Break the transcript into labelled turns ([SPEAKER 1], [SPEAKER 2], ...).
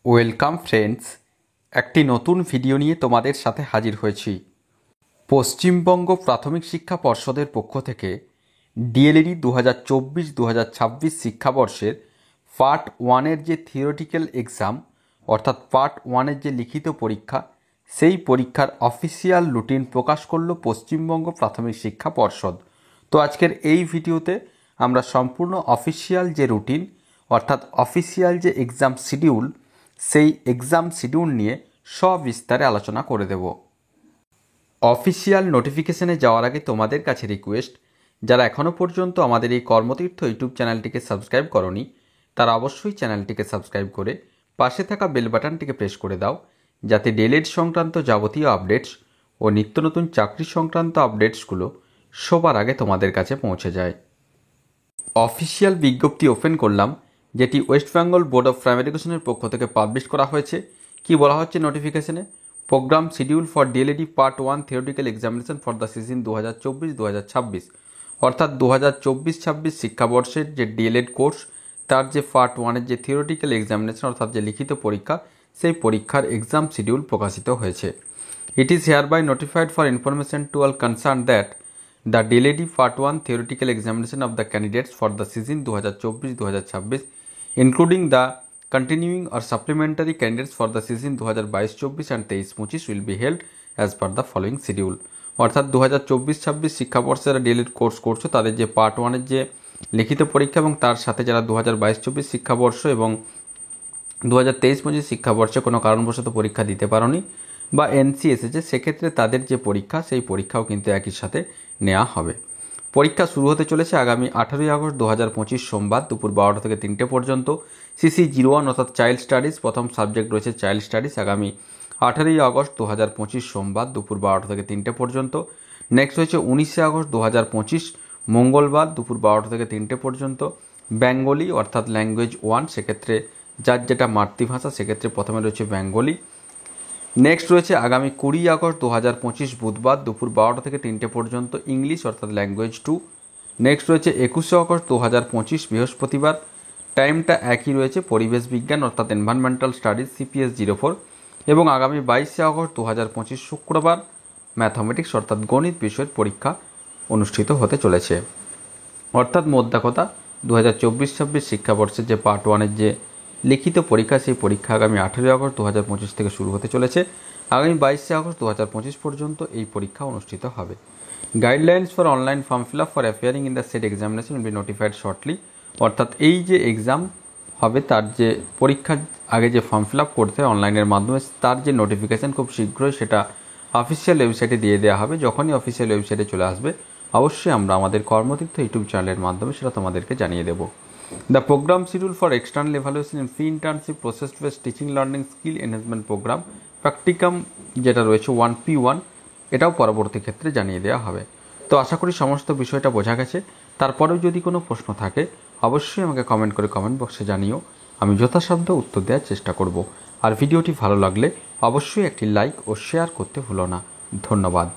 [SPEAKER 1] Welcome friends, একটি নতুন video নিয়ে তোমাদের সাথে হাজির হয়েছি। পশ্চিমবঙ্গ প্রাথমিক শিক্ষা পর্ষদের পক্ষ থেকে ডিএলএডি 2024-2026 শিক্ষাবর্ষের পার্ট 1-এর যে থিওরিটিক্যাল এক্সাম অর্থাৎ পার্ট 1-এর যে লিখিত পরীক্ষা, সেই পরীক্ষার অফিসিয়াল রুটিন প্রকাশ করল পশ্চিমবঙ্গ প্রাথমিক শিক্ষা পর্ষদ। তো আজকের এই ভিডিওতে আমরা সম্পূর্ণ অফিসিয়াল যে রুটিন অর্থাৎ অফিসিয়াল যে এক্সাম শিডিউল, সেই এক্সাম শিডিউল নিয়ে সবিস্তারে আলোচনা করে দেব। অফিসিয়াল নোটিফিকেশনে যাওয়ার আগে তোমাদের কাছে রিকোয়েস্ট, যারা এখনও পর্যন্ত আমাদের এই কর্মতীর্থ ইউটিউব চ্যানেলটিকে সাবস্ক্রাইব করনি, তারা অবশ্যই চ্যানেলটিকে সাবস্ক্রাইব করে পাশে থাকা বেল বাটনটিকে প্রেস করে দাও, যাতে ডিএলএড সংক্রান্ত যাবতীয় আপডেটস ও নিত্য নতুন চাকরি সংক্রান্ত আপডেটসগুলো সবার আগে তোমাদের কাছে পৌঁছে যায়। অফিসিয়াল বিজ্ঞপ্তি ওপেন করলাম, যেটি West Bengal board of primary এডুকেশনের পক্ষ থেকে পাবলিশ করা হয়েছে। কি বলা হচ্ছে নোটিফিকেশনে? Programme schedule for DElEd part 1 theoretical examination for the season 2024-2026, অর্থাৎ 2024-26 শিক্ষাবর্ষের যে ডিএলএড কোর্স, তার যে পার্ট 1-এর যে থিওরিটিক্যাল এক্সামিনেশন অর্থাৎ যে লিখিত পরীক্ষা, সেই পরীক্ষার এক্সাম শিডিউল প্রকাশিত হয়েছে। It is hereby notified for information to all concern that the DLED Part 1 theoretical examination of the candidates for the season 2024-2026, including the continuing or supplementary candidates for the season 2022-24 and 23-25 will be held as per the following schedule. অর্থাৎ 2024-26 শিক্ষাবর্ষে যারা D.El.Ed course করছো, তাদের যে part 1-এর যে লিখিত পরীক্ষা এবং তার সাথে যারা 2022-24 শিক্ষাবর্ষ এবং 2023-25 শিক্ষাবর্ষে কোনো কারণবশত পরীক্ষা দিতে পারোনি বা এনসি এসেছে, সেক্ষেত্রে তাদের যে পরীক্ষা, সেই পরীক্ষাও কিন্তু একই সাথে নেওয়া হবে। পরীক্ষা শুরু হতে চলেছে আগামী 18ই আগস্ট 2025 সোমবার দুপুর 12টা থেকে 3টে পর্যন্ত। CC01 অর্থাৎ চাইল্ড স্টাডিজ, প্রথম সাবজেক্ট রয়েছে চাইল্ড স্টাডিজ, আগামী 18ই আগস্ট 2025 সোমবার দুপুর 12টা থেকে 3টে পর্যন্ত। নেক্সট হচ্ছে 19শে আগস্ট 2025 মঙ্গলবার দুপুর 12টা থেকে 3টে পর্যন্ত। বেঙ্গলি অর্থাৎ ল্যাঙ্গুয়েজ 1, সেক্ষেত্রে যার যেটা মাতৃভাষা, সেক্ষেত্রে প্রথমে রয়েছে বেঙ্গলি। নেক্সট রয়েছে আগামী 20 আগস্ট 2025 বুধবার দুপুর 12টা থেকে 3টে পর্যন্ত ইংলিশ অর্থাৎ ল্যাঙ্গুয়েজ 2। নেক্সট রয়েছে 21শে আগস্ট 2025 বৃহস্পতিবার, টাইমটা একই রয়েছে পরিবেশ বিজ্ঞান অর্থাৎ এনভায়রনমেন্টাল স্টাডিজ CPS 04। এবং আগামী 22শে আগস্ট 2025 শুক্রবার ম্যাথামেটিক্স অর্থাৎ গণিত বিষয়ের পরীক্ষা অনুষ্ঠিত হতে চলেছে। অর্থাৎ মোদ্দা কথা, 2024-26 শিক্ষাবর্ষের যে পার্ট 1-এর যে লিখিত পরীক্ষা, সেই পরীক্ষা আগামী 18 আগস্ট 2025 থেকে শুরু হতে চলেছে। আগামী 22শে আগস্ট 2025 পর্যন্ত এই পরীক্ষা অনুষ্ঠিত হবে। Guidelines for online form fill up for appearing in the set examination will be notified shortly. অর্থাৎ এই যে এক্সাম হবে, তার যে পরীক্ষার আগে যে ফর্ম ফিল আপ করতে হয় অনলাইনের মাধ্যমে, তার যে নোটিফিকেশান খুব শীঘ্রই সেটা অফিসিয়াল ওয়েবসাইটে দিয়ে দেওয়া হবে। যখনই অফিসিয়াল ওয়েবসাইটে চলে আসবে, অবশ্যই আমরা আমাদের কর্মতীর্থ ইউটিউব চ্যানেলের মাধ্যমে সেটা তোমাদেরকে জানিয়ে দেবো। The program schedule for external evaluation in pre-internship process-based teaching learning skill enhancement program practicum যেটা রয়েছে 1P1, এটাও পরবর্তী ক্ষেত্রে জানিয়ে দেওয়া হবে। তো আশা করি সমস্ত বিষয়টা বোঝা গেছে। তারপরেও যদি কোনো প্রশ্ন থাকে, অবশ্যই আমাকে কমেন্ট করে কমেন্ট বক্সে জানিও, আমি যথাসাধ্য উত্তর দেওয়ার চেষ্টা করব। আর ভিডিওটি ভালো লাগলে অবশ্যই একটি লাইক ও শেয়ার করতে ভুলো না। ধন্যবাদ।